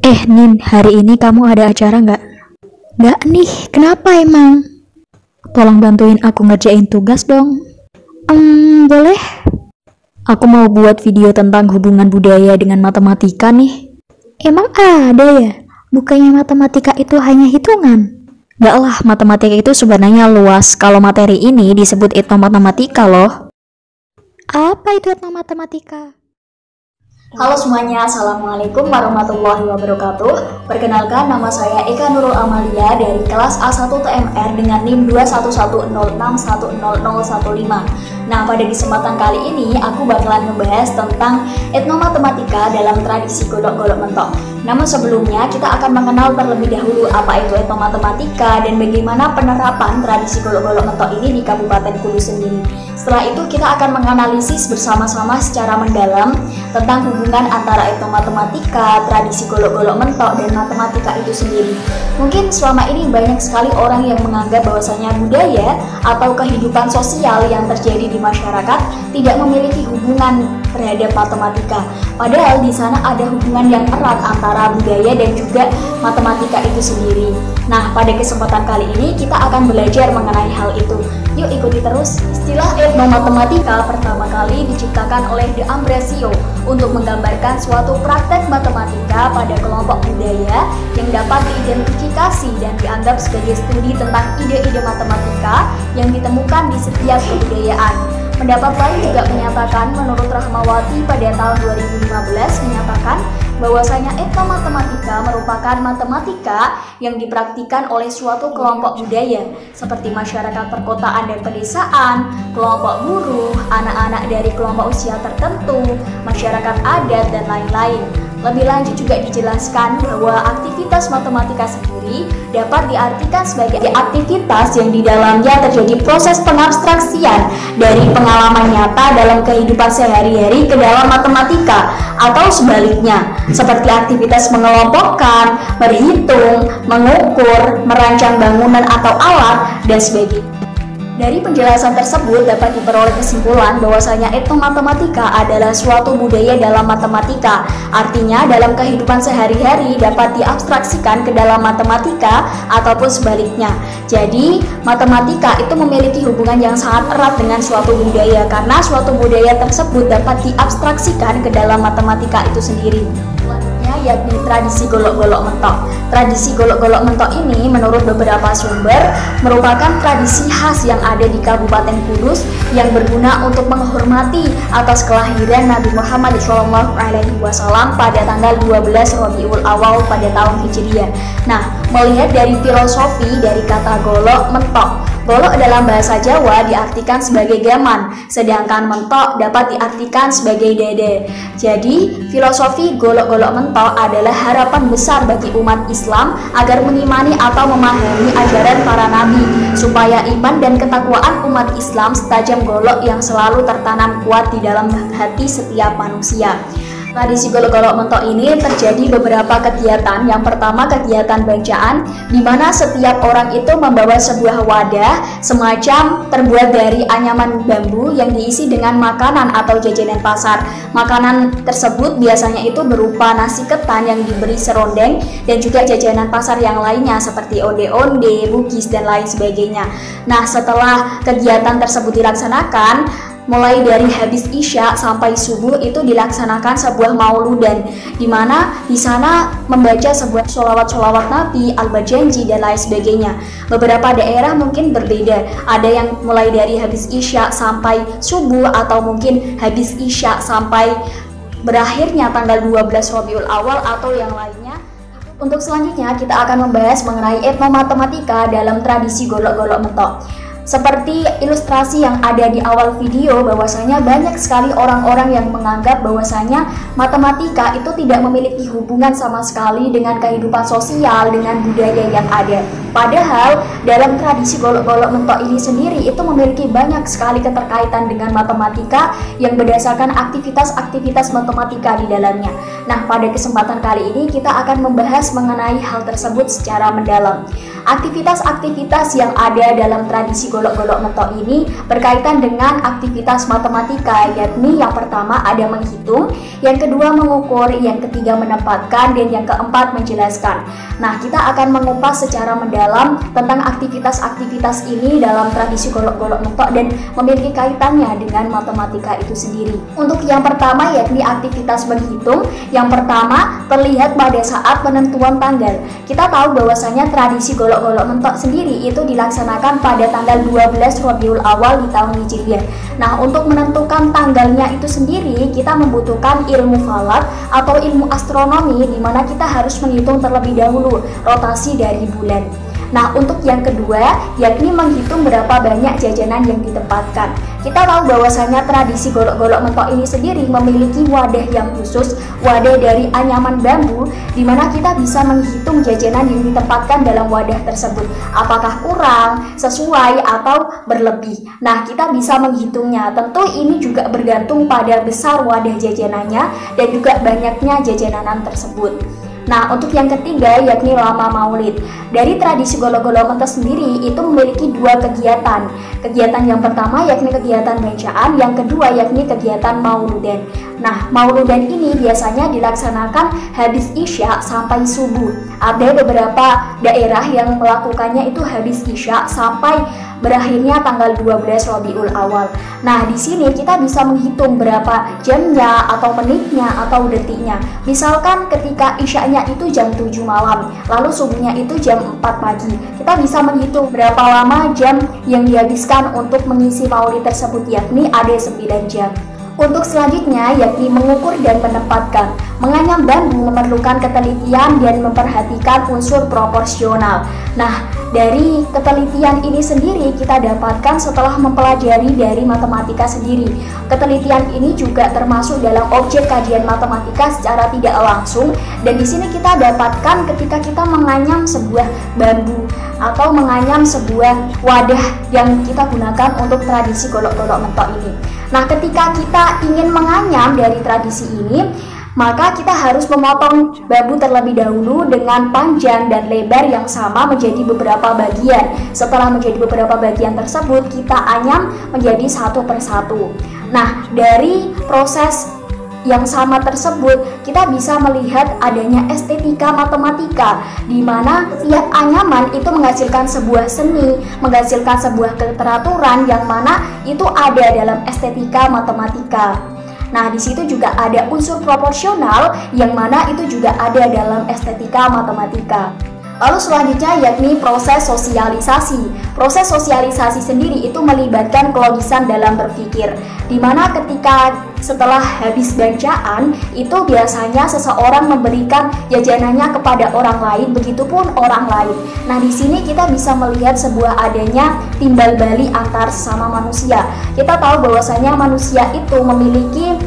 Nin, hari ini kamu ada acara nggak? Nggak nih, kenapa emang? Tolong bantuin aku ngerjain tugas dong. Boleh? Aku mau buat video tentang hubungan budaya dengan matematika nih. Emang ada ya? Bukannya matematika itu hanya hitungan? Nggak lah, matematika itu sebenarnya luas. Kalau materi ini disebut etnomatematika loh. Apa itu etnomatematika? Halo semuanya, Assalamualaikum warahmatullahi wabarakatuh. Perkenalkan, nama saya Eka Nurul Amalia dari kelas A1 TMR dengan NIM 21106100015. Nah, pada kesempatan kali ini aku bakalan membahas tentang etnomatematika dalam tradisi golok-golok mentok. Namun sebelumnya kita akan mengenal terlebih dahulu apa itu etnomatematika dan bagaimana penerapan tradisi golok-golok mentok ini di Kabupaten Kudus sendiri. Setelah itu kita akan menganalisis bersama-sama secara mendalam tentang hubungan antara etnomatematika, tradisi golok-golok mentok, dan matematika itu sendiri. Mungkin selama ini banyak sekali orang yang menganggap bahwasanya budaya atau kehidupan sosial yang terjadi di masyarakat tidak memiliki hubungan terhadap matematika. Padahal di sana ada hubungan yang erat antara budaya dan juga matematika itu sendiri. Nah, pada kesempatan kali ini kita akan belajar mengenai hal itu. Yuk ikuti terus. Istilah etnomatematika pertama kali diciptakan oleh De Ambrosio untuk menggambarkan suatu praktek matematika pada kelompok budaya yang dapat diidentifikasi dan dianggap sebagai studi tentang ide-ide matematika yang ditemukan di setiap kebudayaan. Pendapat lain juga menyatakan, menurut Rahmawati pada tahun 2015 menyatakan bahwasanya etnomatematika merupakan matematika yang dipraktikkan oleh suatu kelompok budaya seperti masyarakat perkotaan dan pedesaan, kelompok buruh, anak-anak dari kelompok usia tertentu, masyarakat adat, dan lain-lain. Lebih lanjut juga dijelaskan bahwa aktivitas matematika sendiri dapat diartikan sebagai aktivitas yang di dalamnya terjadi proses pengabstraksian dari pengalaman nyata dalam kehidupan sehari-hari ke dalam matematika, atau sebaliknya, seperti aktivitas mengelompokkan, berhitung, mengukur, merancang bangunan atau alat, dan sebagainya. Dari penjelasan tersebut dapat diperoleh kesimpulan bahwasanya etnomatematika adalah suatu budaya dalam matematika. Artinya dalam kehidupan sehari-hari dapat diabstraksikan ke dalam matematika ataupun sebaliknya. Jadi matematika itu memiliki hubungan yang sangat erat dengan suatu budaya karena suatu budaya tersebut dapat diabstraksikan ke dalam matematika itu sendiri. Yakni tradisi golok-golok mentok. Tradisi golok-golok mentok ini menurut beberapa sumber merupakan tradisi khas yang ada di Kabupaten Kudus yang berguna untuk menghormati atas kelahiran Nabi Muhammad SAW pada tanggal 12 Rabiul Awal pada tahun Hijriah. Nah, melihat dari filosofi dari kata golok mentok, golok dalam bahasa Jawa diartikan sebagai gaman, sedangkan mentok dapat diartikan sebagai dada. Jadi, filosofi golok-golok mentok adalah harapan besar bagi umat Islam agar mengimani atau memahami ajaran para nabi, supaya iman dan ketakwaan umat Islam setajam golok yang selalu tertanam kuat di dalam hati setiap manusia. Tradisi golok-golok mentok ini terjadi beberapa kegiatan. Yang pertama, kegiatan bacaan, di mana setiap orang itu membawa sebuah wadah semacam terbuat dari anyaman bambu yang diisi dengan makanan atau jajanan pasar. Makanan tersebut biasanya itu berupa nasi ketan yang diberi serondeng dan juga jajanan pasar yang lainnya seperti onde-onde, bugis, dan lain sebagainya. Nah, setelah kegiatan tersebut dilaksanakan, mulai dari habis isya sampai subuh itu dilaksanakan sebuah mauludan, di mana di sana membaca sebuah sholawat Nabi, al-bajanji, dan lain sebagainya. Beberapa daerah mungkin berbeda, ada yang mulai dari habis isya sampai subuh atau mungkin habis isya sampai berakhirnya tanggal 12 Rabiul Awal atau yang lainnya. Untuk selanjutnya kita akan membahas mengenai etnomatematika dalam tradisi golok-golok mentok. Seperti ilustrasi yang ada di awal video, bahwasanya banyak sekali orang-orang yang menganggap bahwasanya matematika itu tidak memiliki hubungan sama sekali dengan kehidupan sosial, dengan budaya yang ada. Padahal dalam tradisi golok-golok mentok ini sendiri itu memiliki banyak sekali keterkaitan dengan matematika yang berdasarkan aktivitas-aktivitas matematika di dalamnya. Nah, pada kesempatan kali ini kita akan membahas mengenai hal tersebut secara mendalam. Aktivitas-aktivitas yang ada dalam tradisi golok-golok mentok ini berkaitan dengan aktivitas matematika, yakni yang pertama ada menghitung, yang kedua mengukur, yang ketiga menempatkan, dan yang keempat menjelaskan. Nah, kita akan mengupas secara mendalam tentang aktivitas-aktivitas ini dalam tradisi golok-golok mentok dan memiliki kaitannya dengan matematika itu sendiri. Untuk yang pertama yakni aktivitas menghitung. Yang pertama terlihat pada saat penentuan tanggal. Kita tahu bahwasanya tradisi golok-golok mentok sendiri itu dilaksanakan pada tanggal 12 Rabiul Awal di tahun Hijriah. Nah, untuk menentukan tanggalnya itu sendiri kita membutuhkan ilmu falak atau ilmu astronomi, di mana kita harus menghitung terlebih dahulu rotasi dari bulan. Nah, untuk yang kedua yakni menghitung berapa banyak jajanan yang ditempatkan. Kita tahu bahwasanya tradisi golok-golok mentok ini sendiri memiliki wadah yang khusus, wadah dari anyaman bambu, di mana kita bisa menghitung jajanan yang ditempatkan dalam wadah tersebut. Apakah kurang, sesuai, atau berlebih. Nah, kita bisa menghitungnya. Tentu ini juga bergantung pada besar wadah jajanannya dan juga banyaknya jajanan tersebut. Nah, untuk yang ketiga yakni lama maulid. Dari tradisi golok-golok mentok sendiri itu memiliki dua kegiatan. Kegiatan yang pertama yakni kegiatan bacaan, yang kedua yakni kegiatan mauludan. Nah, mauludan ini biasanya dilaksanakan habis isya sampai subuh. Ada beberapa daerah yang melakukannya itu habis isya sampai berakhirnya tanggal 12 Rabiul Awal. Nah, di sini kita bisa menghitung berapa jamnya atau menitnya atau detiknya. Misalkan ketika isyanya itu jam 7 malam, lalu subuhnya itu jam 4 pagi. Kita bisa menghitung berapa lama jam yang dihabiskan untuk mengisi maulid tersebut, yakni ada 9 jam. Untuk selanjutnya yakni mengukur dan menempatkan. Menganyam bambu memerlukan ketelitian dan memperhatikan unsur proporsional. Nah, dari ketelitian ini sendiri kita dapatkan setelah mempelajari dari matematika sendiri. Ketelitian ini juga termasuk dalam objek kajian matematika secara tidak langsung, dan di sini kita dapatkan ketika kita menganyam sebuah bambu atau menganyam sebuah wadah yang kita gunakan untuk tradisi golok-golok mentok ini. Nah, ketika kita ingin menganyam dari tradisi ini, maka kita harus memotong bambu terlebih dahulu dengan panjang dan lebar yang sama menjadi beberapa bagian. Setelah menjadi beberapa bagian tersebut, kita anyam menjadi satu persatu. Nah, dari proses yang sama tersebut kita bisa melihat adanya estetika matematika, di mana tiap anyaman itu menghasilkan sebuah seni, menghasilkan sebuah keteraturan yang mana itu ada dalam estetika matematika. Nah, di situ juga ada unsur proporsional yang mana itu juga ada dalam estetika matematika. Lalu selanjutnya yakni proses sosialisasi. Proses sosialisasi sendiri itu melibatkan kelogisan dalam berpikir, di mana ketika setelah habis bacaan itu biasanya seseorang memberikan jajanannya kepada orang lain, begitupun orang lain. Nah, di sini kita bisa melihat sebuah adanya timbal balik antar sesama manusia. Kita tahu bahwasanya manusia itu memiliki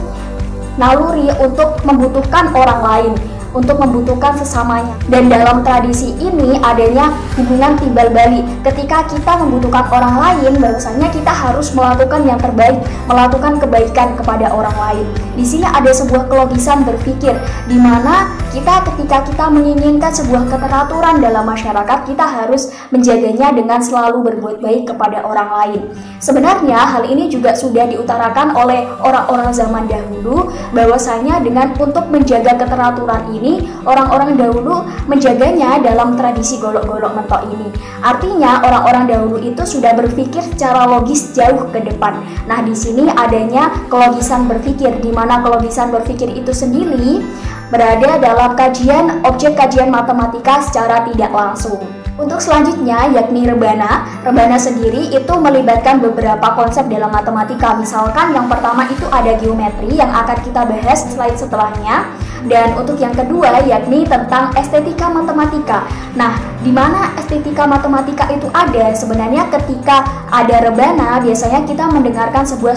naluri untuk membutuhkan orang lain, untuk membutuhkan sesamanya. Dan dalam tradisi ini adanya hubungan timbal balik. Ketika kita membutuhkan orang lain, bahwasanya kita harus melakukan yang terbaik, melakukan kebaikan kepada orang lain. Di sini ada sebuah kelogisan berpikir, di mana ketika kita menginginkan sebuah keteraturan dalam masyarakat, kita harus menjaganya dengan selalu berbuat baik kepada orang lain. Sebenarnya hal ini juga sudah diutarakan oleh orang-orang zaman dahulu, bahwasanya dengan untuk menjaga keteraturan ini, orang-orang dahulu menjaganya dalam tradisi golok-golok mentok ini. Artinya orang-orang dahulu itu sudah berpikir secara logis jauh ke depan. Nah, di sini adanya kelogisan berpikir, di mana kelogisan berpikir itu sendiri berada dalam kajian objek kajian matematika secara tidak langsung. Untuk selanjutnya yakni rebana. Rebana sendiri itu melibatkan beberapa konsep dalam matematika. Misalkan yang pertama itu ada geometri yang akan kita bahas slide setelahnya. Dan untuk yang kedua yakni tentang estetika matematika. Nah, di mana estetika matematika itu ada? Sebenarnya ketika ada rebana, biasanya kita mendengarkan sebuah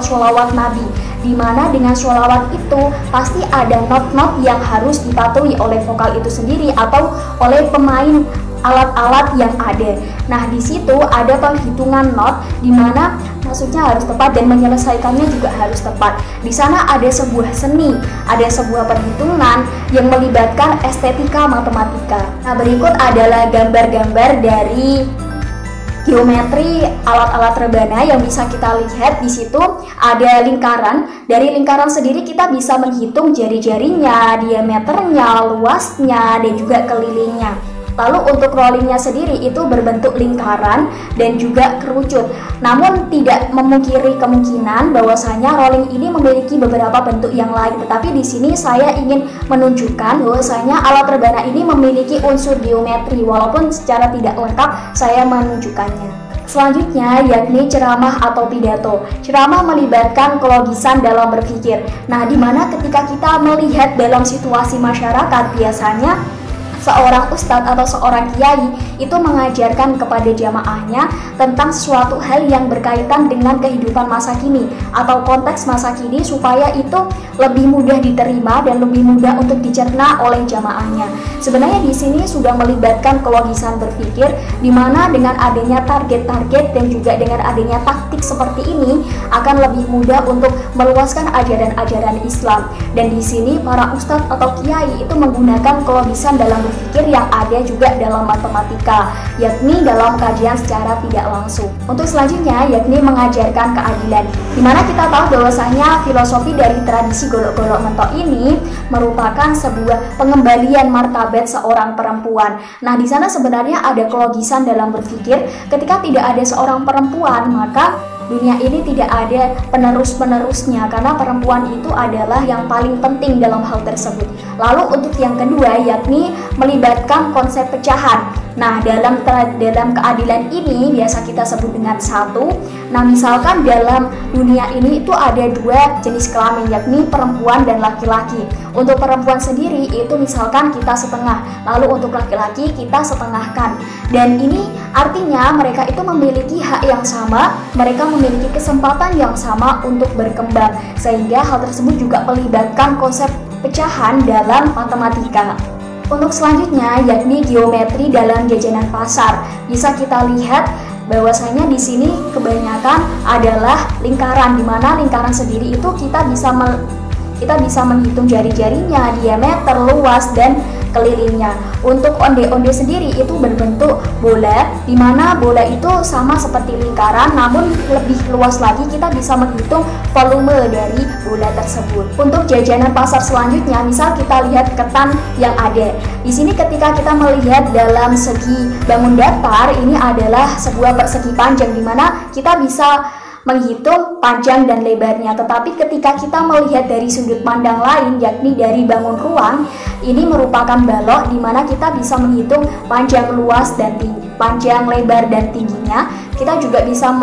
sholawat Nabi, di mana dengan sholawat itu pasti ada not-not yang harus dipatuhi oleh vokal itu sendiri atau oleh pemain alat-alat yang ada. Nah, di situ ada penghitungan not, di mana Maksudnya harus tepat dan menyelesaikannya juga harus tepat. Di sana ada sebuah seni, ada sebuah perhitungan yang melibatkan estetika matematika. Nah, berikut adalah gambar-gambar dari geometri alat-alat rebana yang bisa kita lihat. Di situ ada lingkaran. Dari lingkaran sendiri kita bisa menghitung jari-jarinya, diameternya, luasnya, dan juga kelilingnya. Lalu untuk rollingnya sendiri itu berbentuk lingkaran dan juga kerucut. Namun tidak memungkiri kemungkinan bahwasanya rolling ini memiliki beberapa bentuk yang lain. Tetapi di sini saya ingin menunjukkan bahwasanya alat rebana ini memiliki unsur geometri, walaupun secara tidak lengkap saya menunjukkannya. Selanjutnya yakni ceramah atau pidato. Ceramah melibatkan kelogisan dalam berpikir. Nah, dimana ketika kita melihat dalam situasi masyarakat, biasanya seorang ustadz atau seorang kiai itu mengajarkan kepada jamaahnya tentang sesuatu hal yang berkaitan dengan kehidupan masa kini atau konteks masa kini, supaya itu lebih mudah diterima dan lebih mudah untuk dicerna oleh jamaahnya. Sebenarnya di sini sudah melibatkan kelogisan berpikir, di mana dengan adanya target-target dan juga dengan adanya taktik seperti ini akan lebih mudah untuk meluaskan ajaran-ajaran Islam. Dan di sini para ustadz atau kiai itu menggunakan kelogisan dalam berpikir yang ada juga dalam matematika, yakni dalam kajian secara tidak langsung. Untuk selanjutnya yakni mengajarkan keadilan, dimana kita tahu bahwasanya filosofi dari tradisi golok-golok mentok ini merupakan sebuah pengembalian martabat seorang perempuan. Nah, di sana sebenarnya ada kelogisan dalam berpikir. Ketika tidak ada seorang perempuan, maka dunia ini tidak ada penerus-penerusnya, karena perempuan itu adalah yang paling penting dalam hal tersebut. Lalu untuk yang kedua yakni melibatkan konsep pecahan. Nah, dalam keadilan ini biasa kita sebut dengan satu. Nah, misalkan dalam dunia ini itu ada dua jenis kelamin, yakni perempuan dan laki-laki. Untuk perempuan sendiri itu misalkan kita setengah, lalu untuk laki-laki kita setengahkan. Dan ini artinya mereka itu memiliki hak yang sama, mereka memiliki kesempatan yang sama untuk berkembang, sehingga hal tersebut juga melibatkan konsep pecahan dalam matematika. Untuk selanjutnya yakni geometri dalam jajanan pasar. Bisa kita lihat bahwasanya di sini kebanyakan adalah lingkaran, di mana lingkaran sendiri itu kita bisa menghitung jari-jarinya, diameter, luas, dan kelilingnya. Untuk onde-onde sendiri itu berbentuk bola, di mana bola itu sama seperti lingkaran, namun lebih luas lagi kita bisa menghitung volume dari bola tersebut. Untuk jajanan pasar selanjutnya, misal kita lihat ketan yang ada. Di sini ketika kita melihat dalam segi bangun datar, ini adalah sebuah persegi panjang, di mana kita bisa menghitung panjang dan lebarnya. Tetapi ketika kita melihat dari sudut pandang lain, yakni dari bangun ruang, ini merupakan balok, di mana kita bisa menghitung panjang, luas, dan tinggi, panjang, lebar, dan tingginya. Kita juga bisa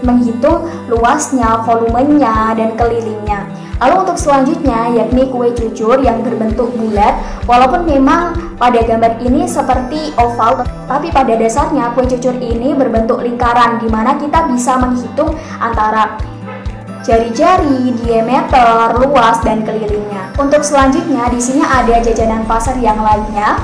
menghitung luasnya, volumenya, dan kelilingnya. Lalu untuk selanjutnya yakni kue cucur yang berbentuk bulat. Walaupun memang pada gambar ini seperti oval, tapi pada dasarnya kue cucur ini berbentuk lingkaran, di mana kita bisa menghitung antara jari-jari, diameter, luas, dan kelilingnya. Untuk selanjutnya di sini ada jajanan pasar yang lainnya.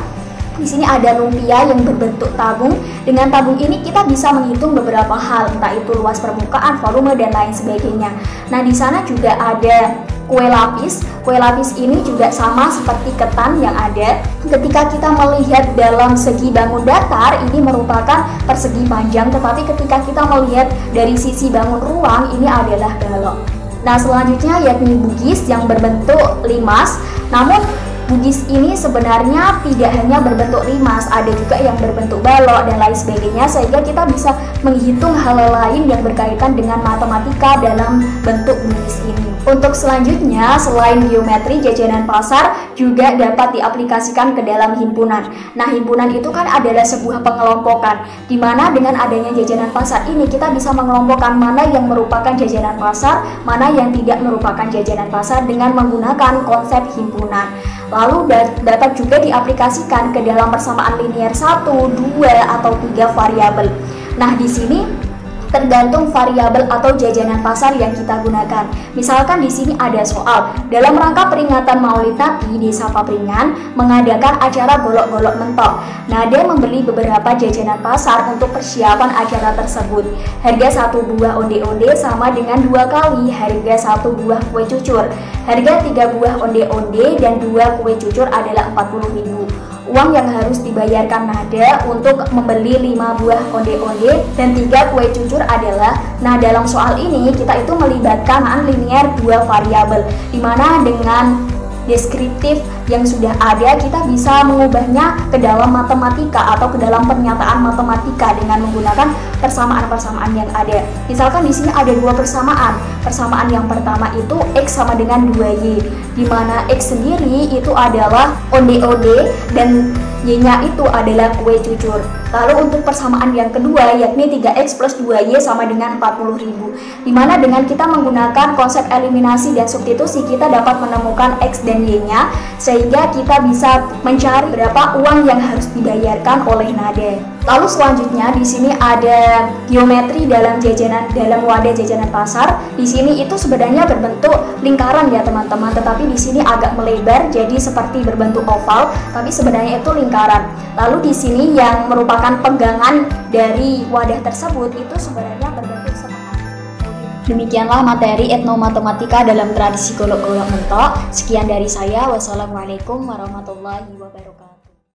Di sini ada lumpia yang berbentuk tabung. Dengan tabung ini kita bisa menghitung beberapa hal, entah itu luas permukaan, volume, dan lain sebagainya. Nah, di sana juga ada kue lapis. Kue lapis ini juga sama seperti ketan yang ada. Ketika kita melihat dalam segi bangun datar, ini merupakan persegi panjang, tetapi ketika kita melihat dari sisi bangun ruang, ini adalah balok. Nah, selanjutnya yakni bugis yang berbentuk limas. Namun bugis ini sebenarnya tidak hanya berbentuk limas, ada juga yang berbentuk balok dan lain sebagainya, sehingga kita bisa menghitung hal lain yang berkaitan dengan matematika dalam bentuk bugis ini. Untuk selanjutnya, selain geometri, jajanan pasar juga dapat diaplikasikan ke dalam himpunan. Nah, himpunan itu kan adalah sebuah pengelompokan, di mana dengan adanya jajanan pasar ini kita bisa mengelompokkan mana yang merupakan jajanan pasar, mana yang tidak merupakan jajanan pasar dengan menggunakan konsep himpunan. Lalu dapat juga diaplikasikan ke dalam persamaan linier 1, 2, atau 3 variabel. Nah, di sini tergantung variabel atau jajanan pasar yang kita gunakan. Misalkan di sini ada soal, dalam rangka peringatan Maulid Nabi, Desa Papringan mengadakan acara golok-golok mentok. Nada membeli beberapa jajanan pasar untuk persiapan acara tersebut. Harga 1 buah onde-onde sama dengan 2 kali harga 1 buah kue cucur. Harga 3 buah onde-onde dan 2 kue cucur adalah 40.000. Uang yang harus dibayarkan Nada untuk membeli 5 buah onde-onde dan 3 kue cucur adalah, nah dalam soal ini kita itu melibatkan linear 2 variabel, dimana dengan deskriptif yang sudah ada kita bisa mengubahnya ke dalam matematika atau ke dalam pernyataan matematika dengan menggunakan persamaan-persamaan yang ada. Misalkan di sini ada 2 persamaan. Persamaan yang pertama itu X sama dengan 2Y, di mana X sendiri itu adalah onde-onde dan Y-nya itu adalah kue cucur. Lalu untuk persamaan yang kedua yakni 3X plus 2Y sama dengan 40.000, dimana dengan kita menggunakan konsep eliminasi dan substitusi kita dapat menemukan X dan Y-nya, sehingga kita bisa mencari berapa uang yang harus dibayarkan oleh Nada. Lalu selanjutnya di sini ada geometri dalam wadah jajanan pasar. Di sini itu sebenarnya berbentuk lingkaran ya teman-teman, tetapi di sini agak melebar jadi seperti berbentuk oval, tapi sebenarnya itu lingkaran. Lalu di sini yang merupakan pegangan dari wadah tersebut itu sebenarnya berbentuk setengah. Demikianlah materi etnomatematika dalam tradisi golok-golok mentok. Sekian dari saya. Wassalamualaikum warahmatullahi wabarakatuh.